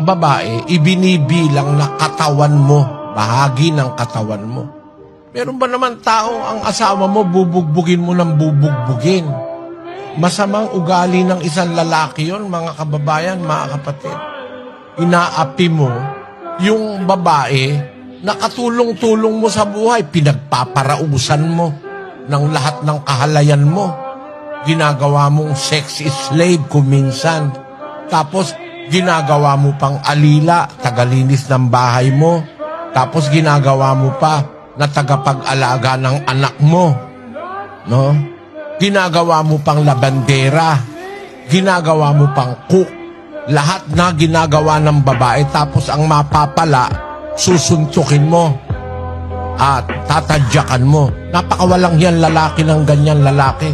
babae, ibinibilang na katawan mo, bahagi ng katawan mo. Meron ba naman taong ang asawa mo, bubugbugin mo ng bubugbugin? Masamang ugali ng isang lalaki yon, mga kababayan, mga kapatid. Inaapi mo yung babae na katulong-tulong mo sa buhay, pinagpaparausan mo ng lahat ng kahalayan mo. Ginagawa mong sex slave kuminsan. Tapos ginagawa mo pang alila, tagalinis ng bahay mo. Tapos ginagawa mo pa na tagapag-alaga ng anak mo. No? Ginagawa mo pang labandera. Ginagawa mo pang cook. Lahat na ginagawa ng babae, tapos ang mapapala, susuntukin mo at tatadyakan mo. Napakawalang yan lalaki ng ganyan lalaki.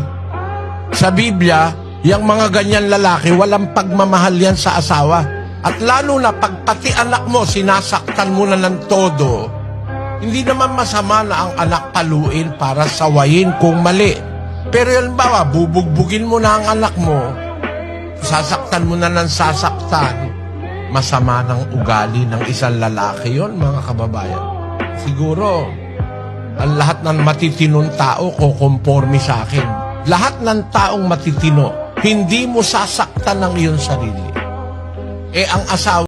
Sa Biblia, yung mga ganyan lalaki, walang pagmamahal yan sa asawa. At lalo na pag pati anak mo, sinasaktan mo na ng todo, hindi naman masama na ang anak paluin para sawayin kung mali. Pero yun ba, bubugbugin mo na ang anak mo, sasaktan mo na ng sasaktan, masama ng ugali ng isang lalaki yon, mga kababayan. Siguro, ang lahat ng matitinong tao kukomporme sa akin. Lahat ng taong matitino, hindi mo sasaktan ng iyong sarili. Eh ang asawa,